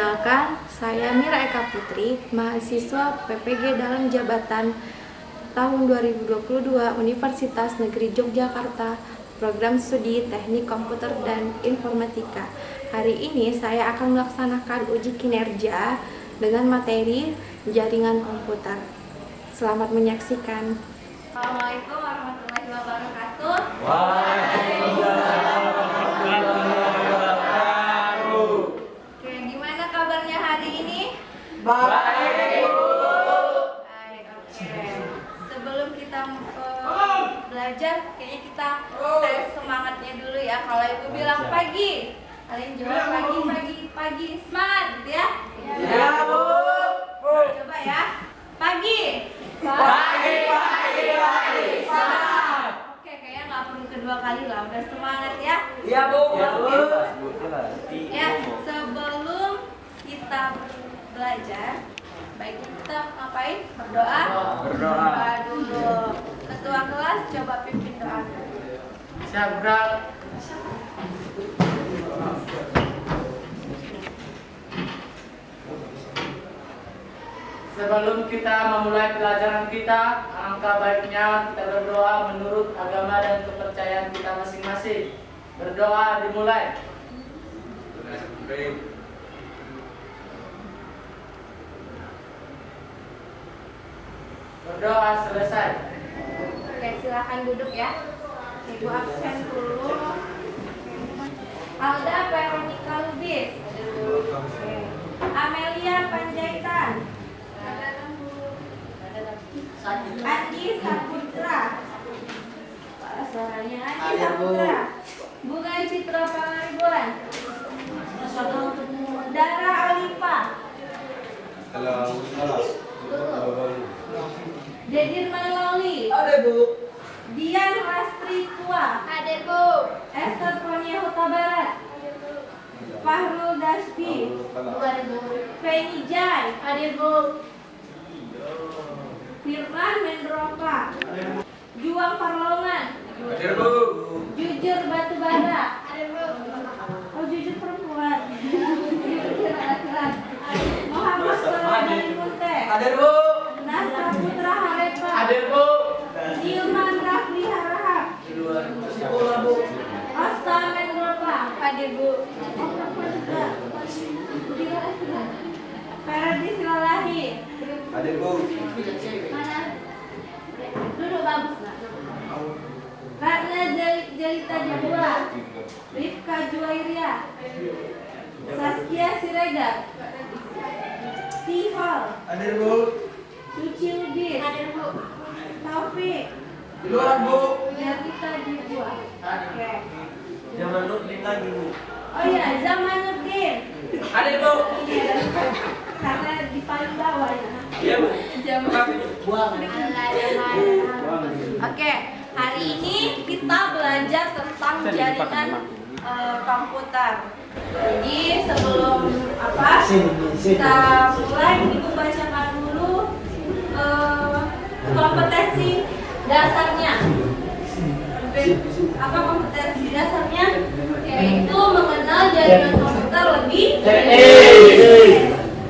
Perkenalkan, saya Mira Eka Putri, mahasiswa PPG dalam jabatan tahun 2022 Universitas Negeri Yogyakarta, program studi Teknik Komputer dan Informatika. Hari ini saya akan melaksanakan uji kinerja dengan materi jaringan komputer. Selamat menyaksikan. Assalamualaikum warahmatullahi wabarakatuh. Waalaikumsalam warahmatullahi wabarakatuh. Oke, gimana kabarnya hari ini? Baik, Bu. Baik, oke. Sebelum kita belajar, kayaknya kita tes semangatnya dulu ya. Kalau Ibu bilang pagi, kalian jawab pagi, semangat gitu ya? Ya, Bu. Coba ya. Pagi. Pagi. Semangat. Oke, kayaknya nggak perlu kedua kali lah. Udah semangat ya. Iya, Bu. Ya, sebelum kita belajar, baiknya kita ngapain? Berdoa. Berdoa dulu. Ketua kelas coba pimpin doa. Siap, Bro. Sebelum kita memulai pelajaran kita, alangkah baiknya kita berdoa menurut agama dan kepercayaan kita masing-masing. Berdoa dimulai. Berdoa selesai. Oke, silakan duduk ya. Ibu absen dulu. Alda Veronica Lubis. Oke. Amelia Panjaitan. Andi Saputra. Suaranya Andi Saputra. Bunga Citra Pangaribuan. Dara Oliva. Dedirman Loli. Ada, Bu. Dian Rastri Tua. Hadir, Bu. Esther Ponia Huta Barat. Fahrul Dasbi. Hadir, Bu. Feni Jai. Hadir, Bu. Firman Mendroka. Juang Parloman. Hadir, Bu. Jujur Batubara. Hadir, Bu. Oh, jujur perempuan. Jujur laki-laki. Muhammad Solomon Munte. Hadir, Bu. Nasa Putra Harepa. Hadir, Bu. Ilman Rafli Harahap. Osta Mendroka. Hadir, Bu. Ferdi Silalahi. Hadir, Bu. Mana? Duduk bagus nggak? Ratna Jelita Jabura. Rifka Juwairia. Saskia Siregar. Sihol. Hadir, Bu. Suci Lubis. Hadir, Bu. Taufik. Di luar, Bu. Jarita Jibua. Oke. Jangan lupa lagi, Bu. Oh iya, Zamanuddin. Hadir, Bu. Iya. Karena di paling bawah ya. Iya, Bu. Oke, hari ini kita belajar tentang jaringan komputer. Jadi sebelum kita mulai, Ibu bacakan dulu kompetensi dasarnya. Apa kompetensi dasarnya? Yaitu mengenal jaringan komputer lebih.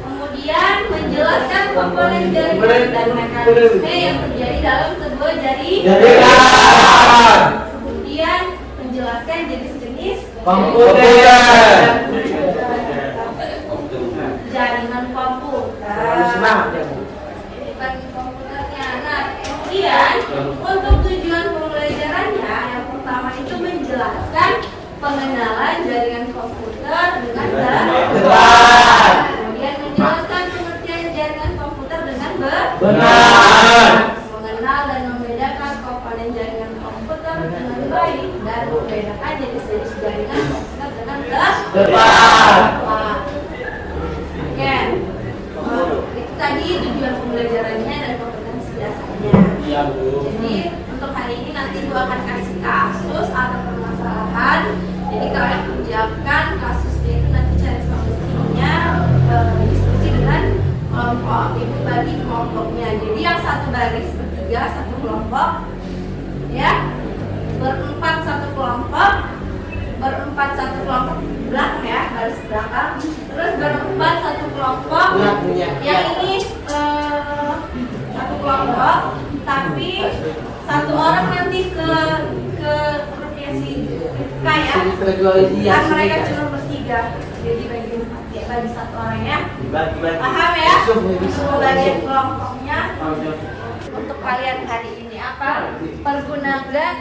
Kemudian menjelaskan komponen jaringan dan mekanisme yang terjadi dalam sebuah jaringan. Kemudian menjelaskan jenis-jenis Komputer. jaringan komputer. Bukan komputernya. Nah, kemudian untuk tujuan pembelajarannya, yang pertama itu menjelaskan pengenalan jaringan komputer dengan Benar. Kemudian menjelaskan pengertian jaringan komputer dengan Benar. mengenal dan membedakan komponen jaringan komputer dengan baik dan membedakan jenis-jenis jaringan komputer dengan Tepat. Oke, itu tadi tujuan pembelajarannya dan kompetensi dasarnya. Iya, Bu. Jadi untuk hari ini nanti Ibu akan kasih kasus atau permasalahan. Jadi kalian ucapkan kasusnya itu, nanti cari solusinya, diskusi dengan kelompok. Ibu bagi kelompoknya. Jadi yang satu baris bertiga satu kelompok, ya, berempat satu kelompok belakang ya, garis belakang, terus berempat satu kelompok. Yang ini satu kelompok, tapi satu orang nanti ke grupnya si kaya, kan mereka cuma bertiga, jadi bagi satu orang ya. Paham ya? Pembagian kelompoknya. Untuk kalian hari ini apa? Pergunakan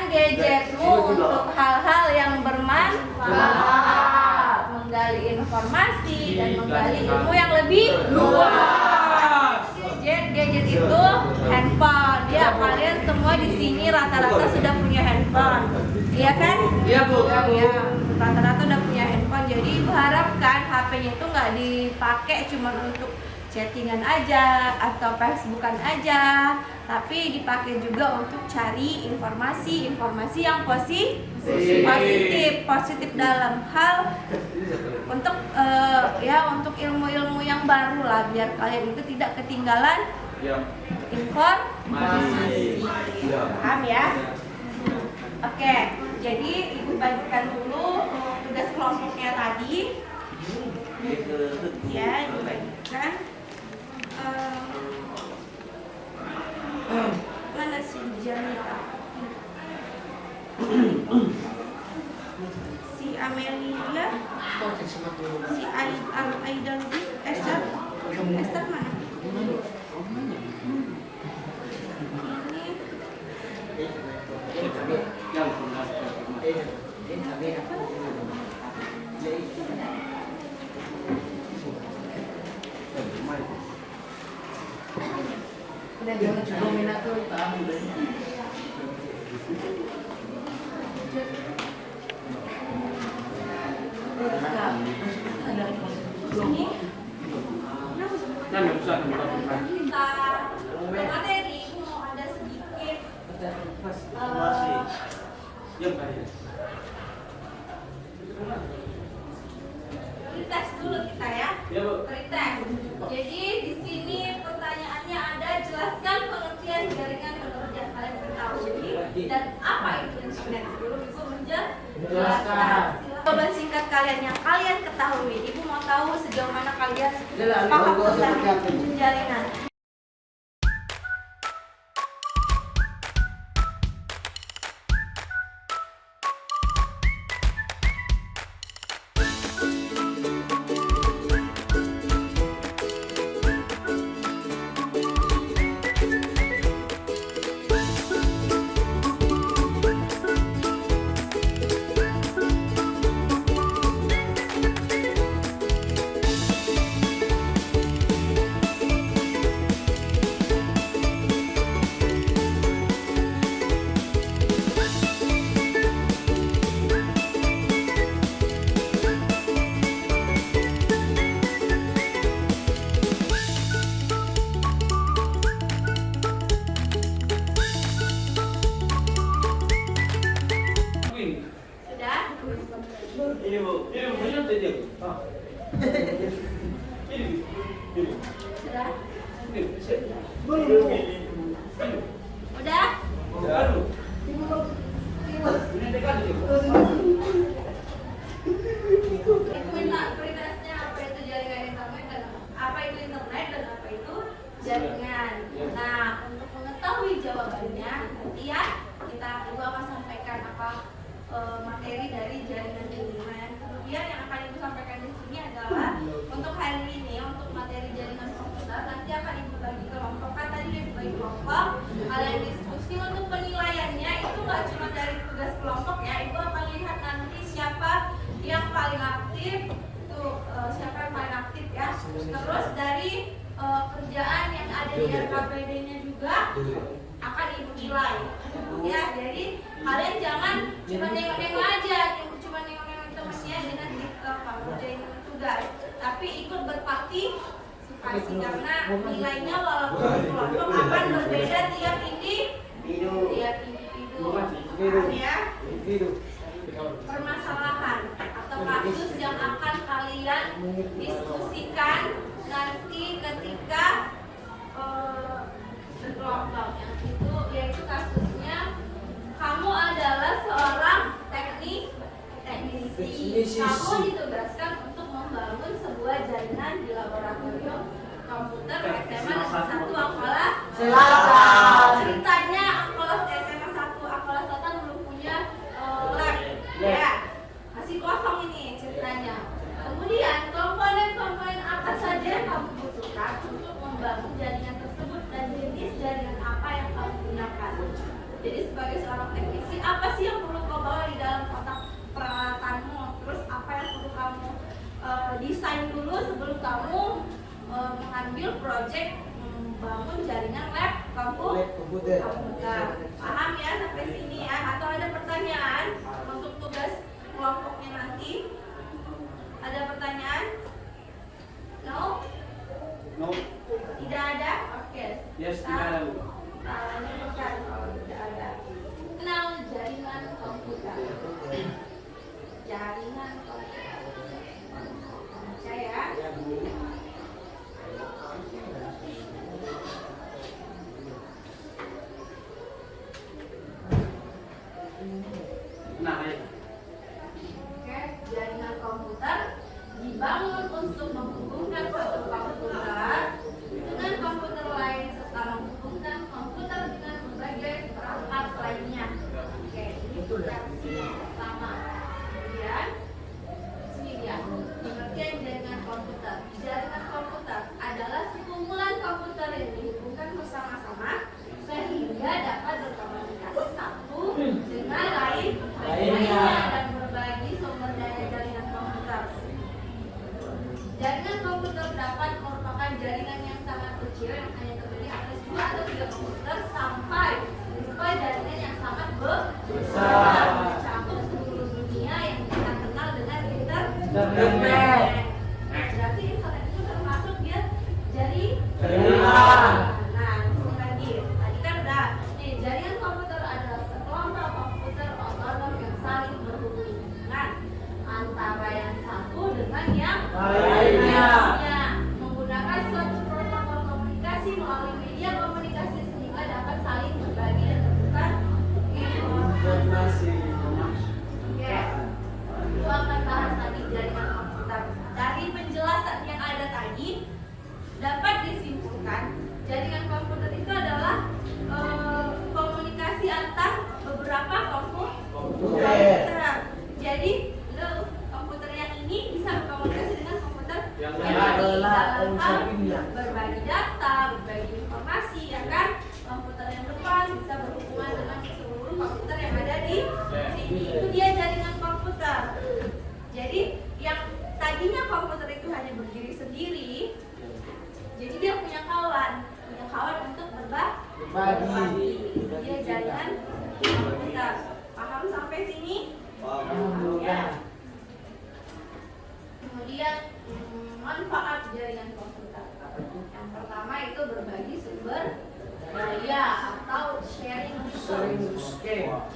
gadgetmu untuk hal-hal yang bermanfaat, menggali informasi dan menggali ilmu yang lebih luas. Gadget itu handphone. Ya, kalian semua di sini rata-rata sudah punya handphone. Iya kan? Iya, Bu. Ya, rata-rata udah punya handphone. Jadi Ibu harapkan HP-nya itu nggak dipakai cuma untuk chattingan aja atau Facebookan aja, tapi dipakai juga untuk cari informasi yang positif dalam hal untuk untuk ilmu-ilmu yang baru lah, biar kalian itu tidak ketinggalan informasi. Paham ya? Oke, jadi Ibu bagikan dulu tugas kelompoknya tadi. Ya, Ibu bagikan. Mana si Jamila? Si Amelia? Si Aida Lubis? Esther mana? Udah jangan coba minat tuh, materi mau ada sedikit tes dulu kita ya. Tes. Jadi di sini pertanyaannya ada, jelaskan pengertian jaringan menurut yang kalian ketahui dan apa itu internet. Dulu Ibu menjelaskan. Jawaban singkat kalian yang kalian ketahui. Ibu mau tahu sejauh mana kalian paham tentang jaringan. Udah? Prioritasnya apa itu jaringan internet dan apa itu internet dan apa itu jaringan. Nah, untuk mengetahui jawabannya, nanti ya Ibu akan sampaikan apa materi dari jaringan jaringan. Kemudian yang akan Ibu sampaikan di sini adalah untuk hari ini untuk materi jaringan komputer nanti akan Ibu bagi kelompok. Kan tadi Ibu bagi kelompok, kalian diskusi. Untuk penilaiannya itu nggak cuma dari tugas kelompoknya, Ibu akan lihat nanti siapa yang paling aktif, siapa yang paling aktif ya. Terus dari kerjaan yang ada di RKPD-nya juga akan Ibu nilai. Ya, jadi kalian jangan cuma nengok-nengok aja, cuma nengok-nengok temennya dengan kerjain tugas, tapi ikut berpartisipasi karena nilainya walaupun kelompok akan berbeda tiap individu. Ya, permasalahan atau kasus yang akan kalian diskusikan nanti ketika berkelompok, yaitu kasusnya kamu adalah seorang teknisi. Kamu ditugaskan Silakan. Ceritanya Akolas SMA 1 Akolas Selatan belum punya lab. Ya, masih kosong ini ceritanya. Kemudian komponen-komponen apa saja yang kamu butuhkan untuk membangun jaringan tersebut dan jenis jaringan apa yang kamu gunakan. Jadi sebagai seorang teknisi, apa sih yang perlu kau bawa di dalam kotak peralatanmu? Terus apa yang perlu kamu desain dulu sebelum kamu mengambil proyek membangun jaringan lab komputer. Paham ya sampai sini ya? Atau ada pertanyaan untuk tugas kelompoknya nanti? Ada pertanyaan? No? No. Tidak ada? Oke. Yes, tidak ada, Bu. Bukan kalau tidak ada. Kenal jaringan komputer. Jaringan komputer. Baca ya. Nah, ayo. Oke, jaringan komputer dibangun untuk menghubungkan satu komputer dengan komputer lain serta menghubungkan komputer dengan berbagai perangkat lainnya. Oke, ini fungsi pertama. Kemudian sini dia pengertian jaringan komputer. Jaringan komputer adalah sekumpulan komputer yang dihubungkan bersama-sama sehingga dapat berkomunikasi satu dengan lainnya dan berbagi sumber daya jaringan komputer. Jaringan komputer dapat merupakan jaringan yang sangat kecil yang hanya terdiri atas 2 atau 3 komputer sampai jaringan yang sangat besar mencakup seluruh dunia yang kita kenal dengan internet. Berarti internet itu termasuk dia jaringan. Nah, ini lagi. Tadi kan udah. Nih, jaringan komputer adalah sekelompok komputer otonom yang saling berhubungan antara yang satu dengan yang lainnya, menggunakan suatu protokol komunikasi melalui media komunikasi sehingga dapat saling berbagi dan bertukar informasi. Oke, itu akan bahas tadi jaringan komputer. Dari penjelasan yang ada tadi dapat disimpulkan jaringan komputer itu adalah komunikasi antar beberapa komputer. Jadi komputer yang ini bisa berkomunikasi dengan komputer yang lain dalam hal berbagi data, berbagi informasi, ya kan? Komputer yang depan bisa berhubungan dengan seluruh komputer yang ada di sini. Itu dia jaringan komputer. Jadi yang tadinya komputer itu hanya berdiri sendiri, jadi dia punya kawan untuk berbagi. Dia jaringan komputer. Paham sampai sini? Ya. Kemudian manfaat jaringan komputer. Yang pertama itu berbagi sumber daya atau sharing resource.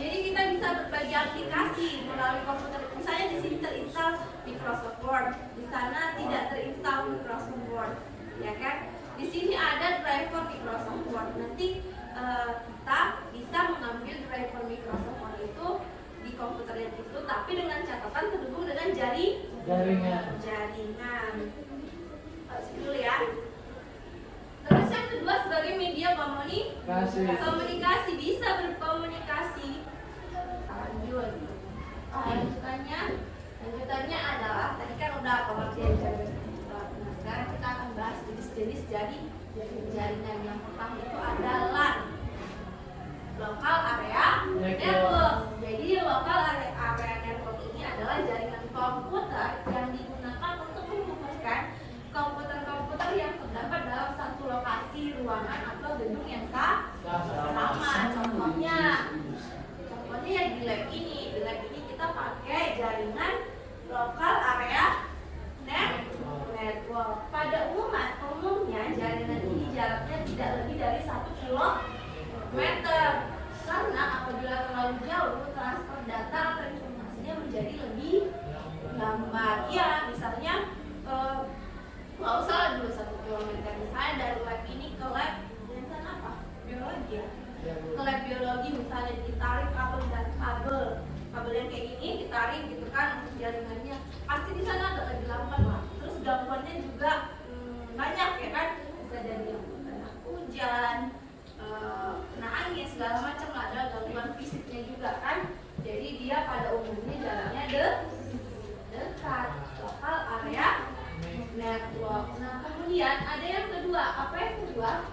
Jadi kita bisa berbagi aplikasi melalui komputer. Misalnya di sini terinstall Microsoft Word, di sana tidak terinstall Microsoft Word, ya kan? Di sini ada driver Microsoft Word. Nanti kita bisa mengambil driver Microsoft Word itu di komputer yang itu, tapi dengan catatan terhubung dengan jaringan. Dulu ya. Terus yang kedua sebagai media komunikasi bisa berkomunikasi. Lanjutannya adalah tadi kan udah pengertian jaringan. Nah, sekarang kita akan bahas jenis-jenis jaringan. Yang pertama itu adalah local area network. Jadi local area network ini adalah jaringan komputer yang digunakan untuk menghubungkan komputer-komputer yang terdapat dalam satu lokasi, ruangan atau gedung yang sama. Contohnya ya di lab ini. Di lab ini kita pakai jaringan local area network. Pada umumnya jaringan ini jaraknya tidak lebih dari 1 kilometer. Karena apabila terlalu jauh, transfer data atau informasinya menjadi lebih lambat. Ya, misalnya nggak usah dulu 1 kilometer. Misalnya dari lab ini ke lab jurusan apa? Biologi ya. Ke lab biologi misalnya ditarik kabel dan kabel yang kayak gini ditarik gitu kan untuk jaringannya. Pasti di sana agak lebih lambat lah. Terus gangguannya juga banyak ya kan. Bisa dari hujan, segala macam, ada gangguan fisiknya juga kan. Jadi dia pada umumnya jaraknya dekat, lokal area network. Nah kemudian ada yang kedua, apa yang kedua?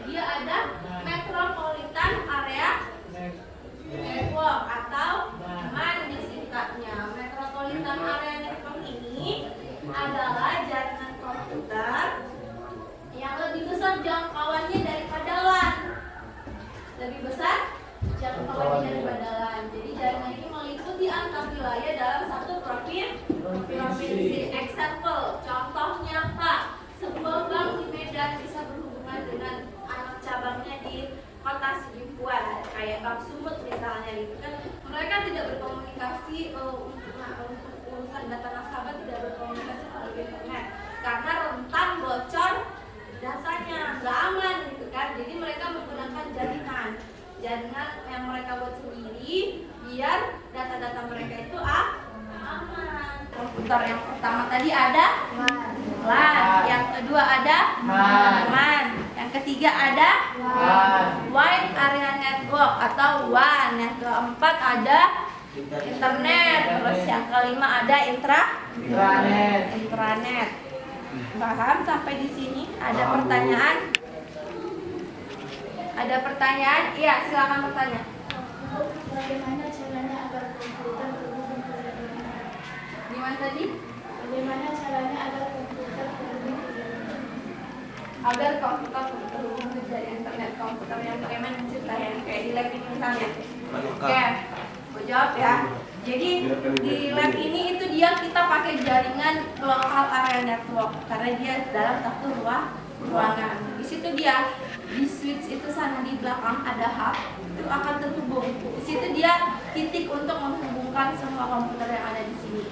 Dia ada metropolitan area network atau MAN disingkatnya. Metropolitan area network ini adalah jaringan komputer yang lebih besar jangkauannya daripada LAN. Lebih besar jangkauannya daripada LAN. Jadi jaringan ini meliputi antar wilayah dalam satu provinsi. Example, contoh nyata, sebuah bank di Medan bisa berhubungan dengan anak cabangnya di kota Sidimpuan, kayak Bank Sumut misalnya gitu kan. Mereka tidak berkomunikasi untuk urusan data nasabah, tidak berkomunikasi melalui internet karena rentan bocor datanya, nggak aman gitu kan. Jadi mereka menggunakan jaringan yang mereka buat sendiri biar data-data mereka itu aman. Komputer yang pertama tadi ada LAN, yang kedua ada MAN, yang ketiga ada Wide Area Network atau WAN, yang keempat ada internet, terus yang kelima ada intranet. Paham sampai di sini? Ada pertanyaan? Ada pertanyaan? Iya, silakan bertanya. Bagaimana caranya agar komputer terhubung ke jaringan? Gimana tadi? Bagaimana caranya agar komputer terhubung ke jaringan? Agar komputer terhubung ke jaringan internet komputer yang bagaimana ceritanya? Kayak di lab ini misalnya. Oke, gue jawab ya. Jadi di lab ini itu kita pakai jaringan local area network karena dia dalam satu ruangan. Di situ dia di switch itu sana di belakang ada hub itu akan terhubung. Di situ dia titik untuk menghubungkan semua komputer yang ada di sini.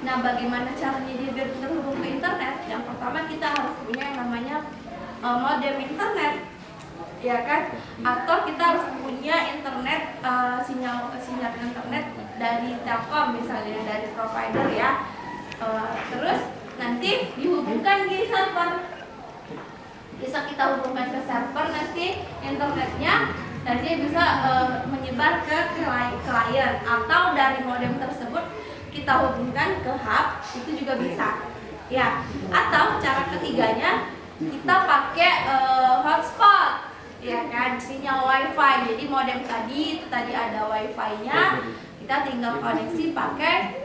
Nah, bagaimana caranya dia biar terhubung ke internet? Yang pertama kita harus punya yang namanya modem internet, ya kan? Atau kita harus punya internet sinyal internet dari Telkom misalnya, dari provider ya. Terus nanti dihubungkan di server. Bisa kita hubungkan ke server, nanti internetnya dan dia bisa menyebar ke klien, atau dari modem tersebut kita hubungkan ke hub, itu juga bisa ya. Atau cara ketiganya kita pakai hotspot, ya kan, sinyal wifi. Jadi modem tadi itu ada wifi-nya, kita tinggal koneksi pakai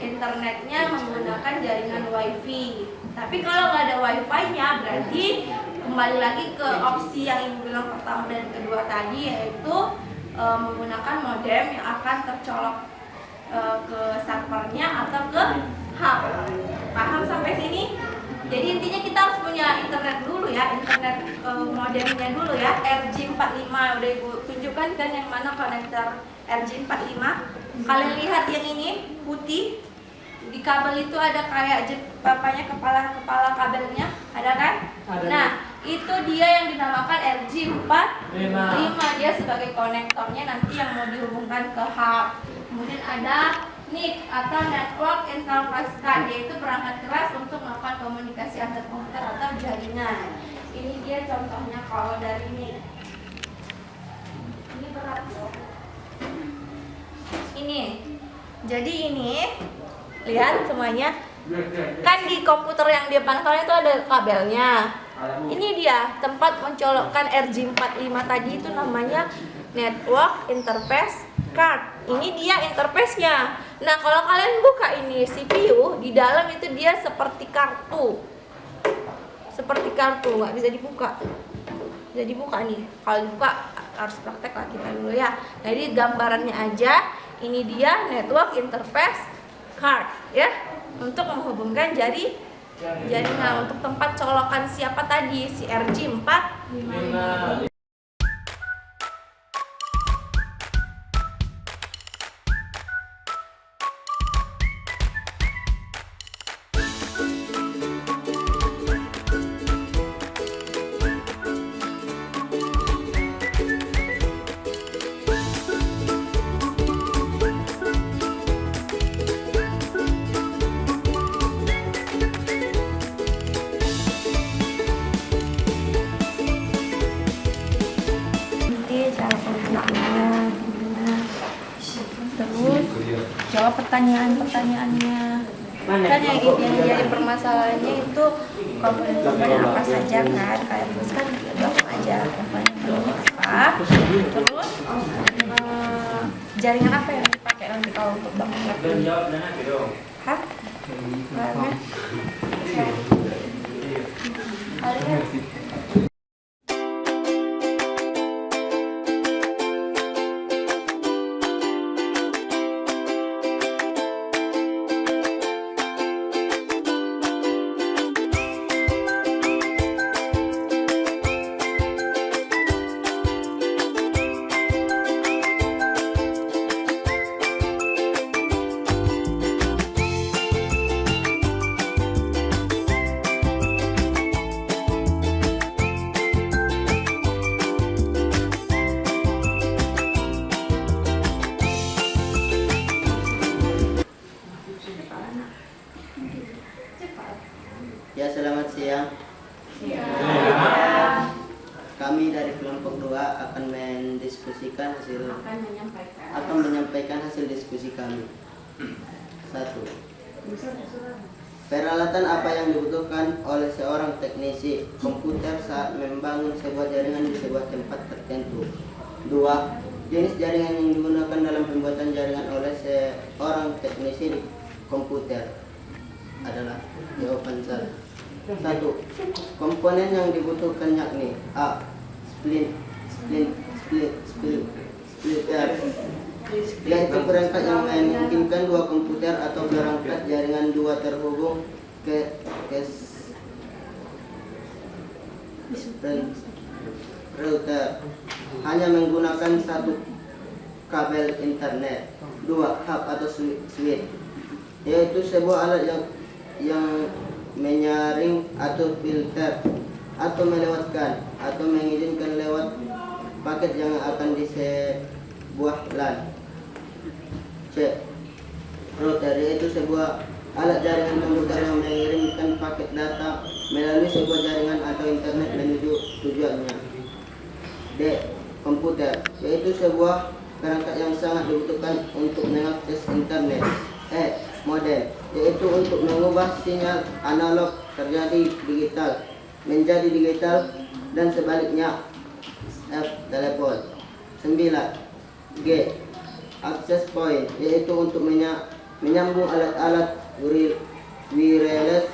internetnya menggunakan jaringan wifi. Tapi kalau nggak ada wifi-nya, berarti kembali lagi ke opsi yang ibu bilang pertama dan kedua tadi, yaitu menggunakan modem yang akan tercolok ke servernya atau ke hub. Paham sampai sini? Jadi intinya kita harus punya internet dulu ya, internet modemnya dulu ya. RJ45 udah ibu tunjukkan kan yang mana konektor RJ45. Kalian lihat yang ini putih, di kabel itu ada kayak kepala kabelnya, ada kan? Ada. Nah, itu dia yang dinamakan RJ45. Dia sebagai konektornya nanti yang mau dihubungkan ke hub. Kemudian ada NIC atau Network Interface Card, yaitu perangkat keras untuk melakukan komunikasi antar komputer atau jaringan. Ini dia contohnya kalau dari NIC. Ini berat loh. Ini. Jadi ini lihat semuanya. Kan di komputer yang di depan kalian itu ada kabelnya. Ini dia tempat mencolokkan RJ45 tadi, itu namanya Network Interface Card. Ini dia interface-nya. Nah, kalau kalian buka ini CPU, di dalam itu dia seperti kartu. Seperti kartu, nggak bisa dibuka. Bisa dibuka nih. Kalau dibuka harus praktek lah kita dulu ya. Jadi gambarannya aja, ini dia Network Interface Card ya, untuk menghubungkan jaringan untuk tempat colokan siapa tadi, si RJ45. jawab pertanyaan-pertanyaannya. Kan yang jadi permasalahannya itu komponen-komponen apa saja kan, kayak terus kan gampang aja komponen apa, terus jaringan apa yang dipakai nanti kalau untuk bangun lab ini? Hah? Karena Ya, selamat siang. Kami dari kelompok 2 akan menyampaikan hasil diskusi kami. 1. Peralatan apa yang dibutuhkan oleh seorang teknisi komputer saat membangun sebuah jaringan di sebuah tempat tertentu. 2. Jenis jaringan yang digunakan dalam pembuatan jaringan oleh seorang teknisi komputer adalah jawaban salah. 1. Komponen yang dibutuhkan yakni A. Splitter, yaitu perangkat yang memungkinkan dua komputer atau perangkat jaringan dua terhubung ke router hanya menggunakan satu kabel internet. 2. Hub atau switch, yaitu sebuah alat yang menyaring atau filter atau melewatkan atau mengizinkan lewat paket yang akan di sebuah LAN. C. Router, yaitu sebuah alat jaringan komputer yang mengirimkan paket data melalui sebuah jaringan atau internet menuju tujuannya. D. Komputer, yaitu sebuah perangkat yang sangat dibutuhkan untuk mengakses internet. E. Modem, yaitu untuk mengubah sinyal analog menjadi digital dan sebaliknya. F. Telepon. 9. G. Access point, yaitu untuk menyambung alat-alat wireless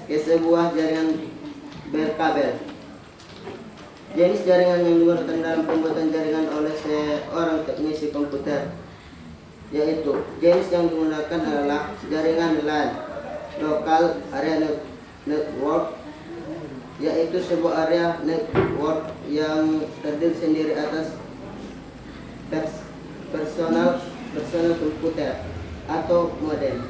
ke sebuah jaringan berkabel. Jenis jaringan yang digunakan dalam pembuatan jaringan oleh seorang teknisi komputer, yaitu jenis yang digunakan adalah jaringan LAN, Local Area Network, yaitu sebuah area network yang terdiri sendiri atas personal komputer atau modem.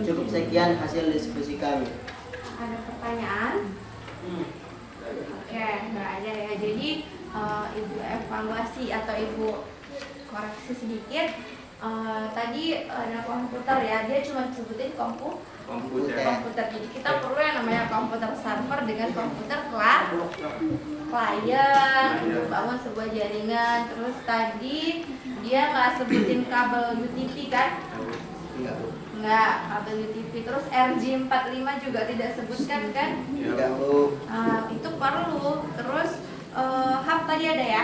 Cukup sekian hasil diskusi kami. Ada pertanyaan? Oke, nggak ada ya. Jadi Ibu evaluasi atau Ibu koreksi sedikit. Tadi ada komputer ya, dia cuma sebutin komputer. Jadi kita perlu yang namanya komputer server dengan komputer klien untuk bangun sebuah jaringan. Terus tadi dia nggak sebutin kabel UTP kan? Enggak, kabel UTP. Terus RJ45 juga tidak sebutkan kan? Itu perlu. Terus hub tadi ada ya?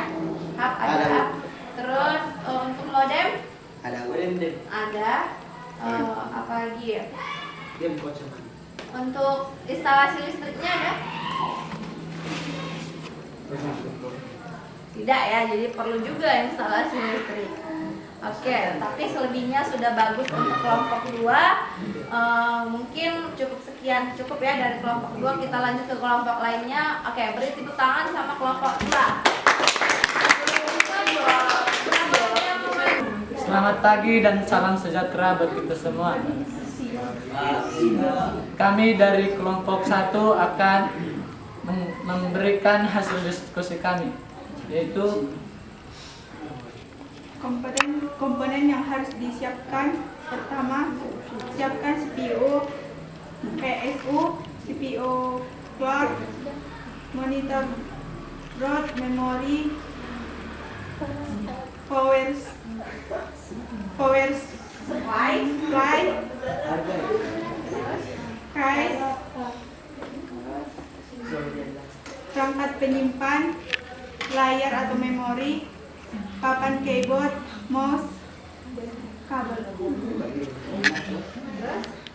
Hub ada. Terus untuk modem ada. Apa lagi ya? Untuk instalasi listriknya ada? Tidak ya, jadi perlu juga instalasi listrik. Oke, tapi selebihnya sudah bagus untuk kelompok 2. Mungkin cukup ya dari kelompok 2. Kita lanjut ke kelompok lainnya. Oke, beri tepuk tangan sama kelompok 2. Selamat pagi dan salam sejahtera buat kita semua. Kami dari kelompok 1 akan memberikan hasil diskusi kami, yaitu komponen yang harus disiapkan. Pertama, siapkan CPU, PSU, CPU clock, monitor board, memori, power supply, case, perangkat penyimpan, layar atau memori, papan keyboard, mouse, kabel.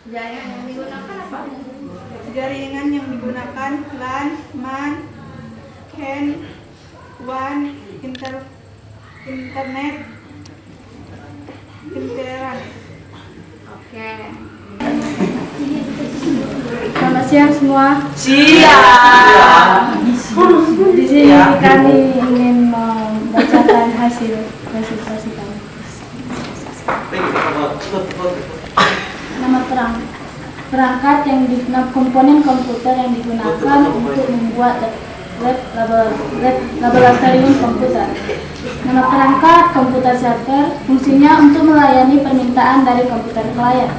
Jaringan yang digunakan apa? Jaringan yang digunakan LAN, MAN, CAN, WAN, internet, interan. Oke. Selamat siang semua. Siap. Di sini kami ingin membacakan hasil presentasi kami. Nama perangkat yang komponen komputer yang digunakan untuk membuat lab laboratorium komputer. Nama perangkat komputer server, fungsinya untuk melayani permintaan dari komputer klien.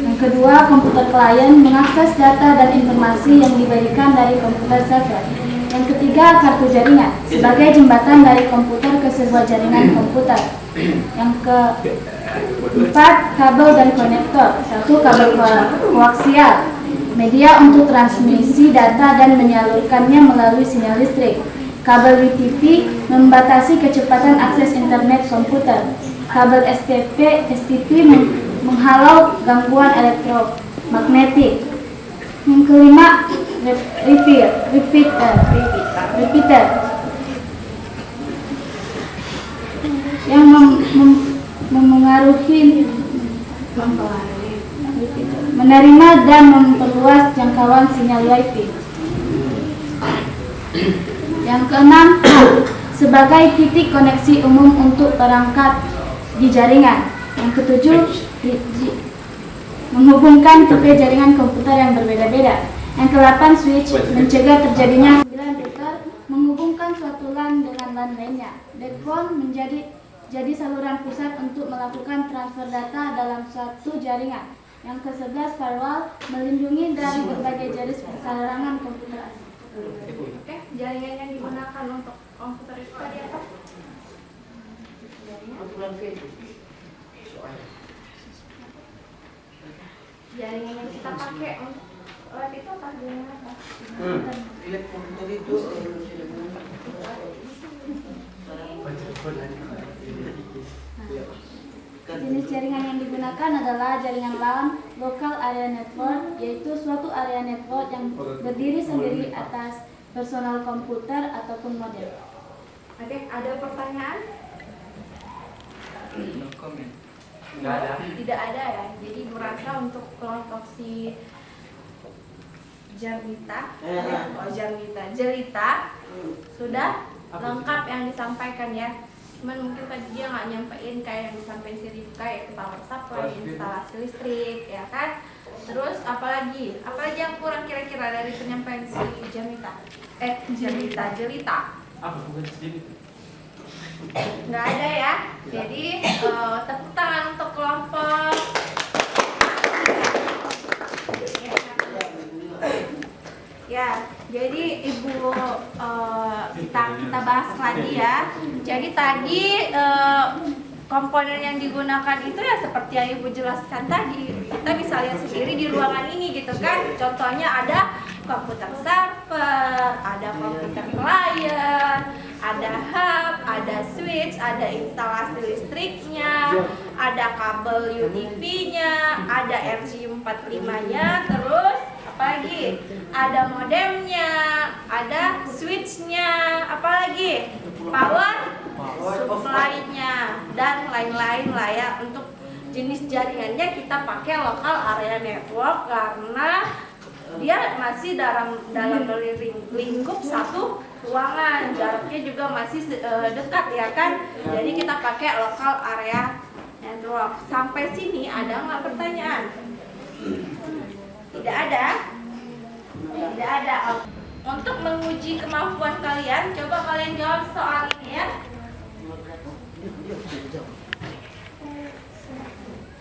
Yang kedua, komputer klien mengakses data dan informasi yang diberikan dari komputer server. Yang ketiga, kartu jaringan sebagai jembatan dari komputer ke sebuah jaringan komputer. Yang keempat, kabel dan konektor. Satu, kabel koaksial, media untuk transmisi data dan menyalurkannya melalui sinyal listrik. Kabel WiFi membatasi kecepatan akses internet komputer. Kabel STP menghalau gangguan elektromagnetik. Yang kelima, repeater yang menerima dan memperluas jangkauan sinyal Wi-Fi. Yang keenam, sebagai titik koneksi umum untuk perangkat di jaringan. Yang ketujuh, menghubungkan tipe jaringan komputer yang berbeda-beda. Yang kedelapan, switch mencegah terjadinya 9 router menghubungkan suatu LAN dengan LAN lainnya. Backbone jadi saluran pusat untuk melakukan transfer data dalam suatu jaringan. Yang ke-11, firewall melindungi dari berbagai jenis perserangan komputer asing. Oke, jaringan yang digunakan untuk komputer itu tadi apa? Jaringan yang kita pakai untuk web itu apa? Jaringan apa? Jenis jaringan yang digunakan adalah jaringan LAN, Local Area Network, yaitu suatu area network yang berdiri sendiri atas personal komputer ataupun modem. Oke, ada pertanyaan? Tidak ada ya. Jadi berasa untuk kelompok si Jelita sudah lengkap yang disampaikan ya. Cuman mungkin tadi dia nggak nyampein kayak yang disampaikan si Rifka, yaitu power supply, instalasi listrik, ya kan? Terus apalagi yang kurang kira-kira dari penyampaian si Jelita? Nggak ada ya. Jadi tepuk tangan untuk kelompok. Ya, jadi Ibu kita bahas lagi ya. Jadi tadi komponen yang digunakan itu ya seperti yang Ibu jelaskan tadi. Kita bisa lihat sendiri di ruangan ini gitu kan. Contohnya ada komputer server, ada komputer klien, ada hub, ada switch, ada instalasi listriknya, ada kabel UDP-nya, ada RJ45-nya, terus apalagi ada modemnya, ada switch-nya, apalagi power supply-nya, dan lain-lain lah ya. Untuk jenis jaringannya kita pakai local area network karena dia masih dalam lingkup satu ruangan, jaraknya juga masih dekat ya kan. Jadi kita pakai local area network. Sampai sini ada nggak pertanyaan? Tidak ada? Tidak ada. Untuk menguji kemampuan kalian, coba kalian jawab soal ini ya.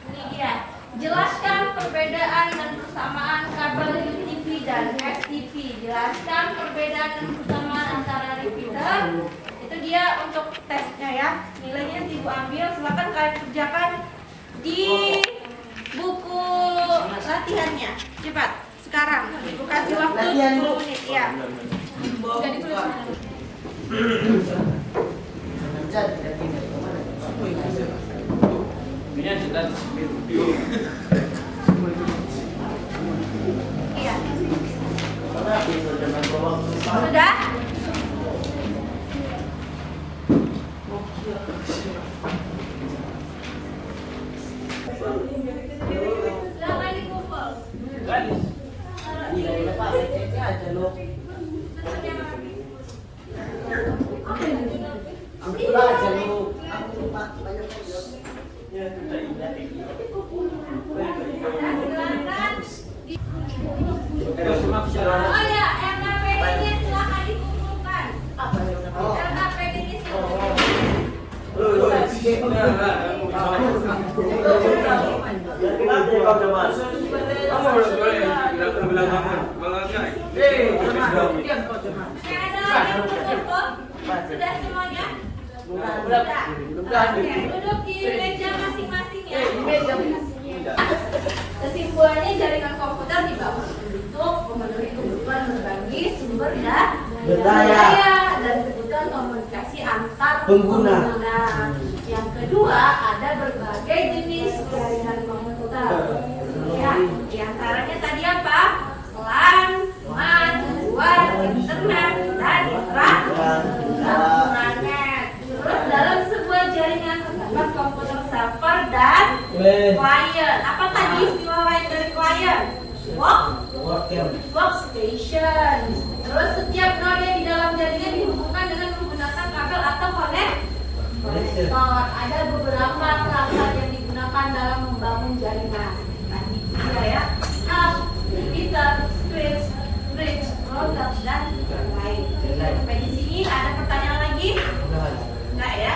Ini dia. Jelaskan perbedaan dan persamaan kabel UDP dan FTP. Jelaskan perbedaan dan persamaan antara repeater. Itu dia untuk tesnya ya. Nilainya nanti Ibu ambil. Silakan kalian kerjakan di buku latihannya. Cepat. Sekarang Ibu kasih waktu 10 menit ya. Sudah ditulis. Iya. Sudah? Silakan dikumpul. Oh ya, RKPD-nya silakan dikumpulkan. RKPD-nya sudah semuanya? Sudah. Duduk di meja masing-masing ya. Kesimpulannya jaringan komputer dibangun untuk memenuhi kebutuhan berbagi sumber daya dan kebutuhan komunikasi antar pengguna. Yang kedua, ada berbagai jenis jaringan komputer. Ya, diantaranya tadi apa? LAN, MAN, WAN, internet, dan intranet. Terus dalam sebuah jaringan terdapat komputer server dan client. Apa tadi istilah lain dari client? Workstation. Terus setiap node di dalam jaringan dihubungkan dengan menggunakan kabel atau konektor. Ada beberapa perangkat yang digunakan dalam membangun jaringan. Tadi ya, hub, repeater, switch, bridge, router, dan lain. Sampai di sini ada pertanyaan lagi? Enggak ya?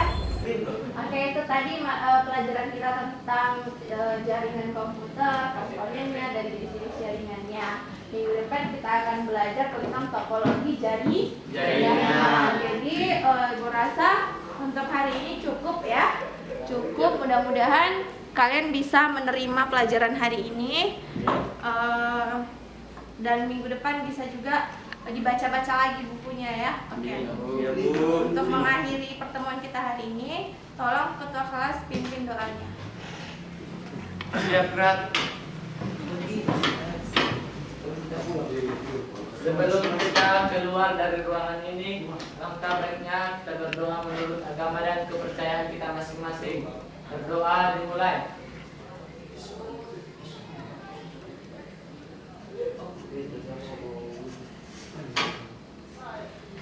Oke, itu tadi pelajaran kita tentang jaringan komputer, komponennya, dan jenis-jenis jaringannya. Minggu depan kita akan belajar tentang topologi jaringan. Jadi, Ibu rasa untuk hari ini cukup ya. Cukup, mudah-mudahan kalian bisa menerima pelajaran hari ini. Dan minggu depan bisa juga dibaca-baca lagi bukunya ya. Oke. Untuk mengakhiri pertemuan kita hari ini, tolong ketua kelas pimpin doanya. Siap, Krat. Sebelum kita keluar dari ruangan ini, langkah baiknya kita berdoa menurut agama dan kepercayaan kita masing-masing. Berdoa dimulai.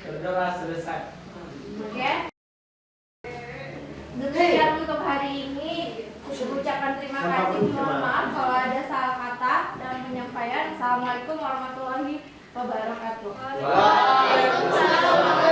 Berdoa selesai. Oke. Demikian untuk hari ini. Ucapan terima kasih. Mohon maaf kalau ada salah kata dalam penyampaian. Assalamualaikum warahmatullahi wabarakatuh. Waalaikumsalam.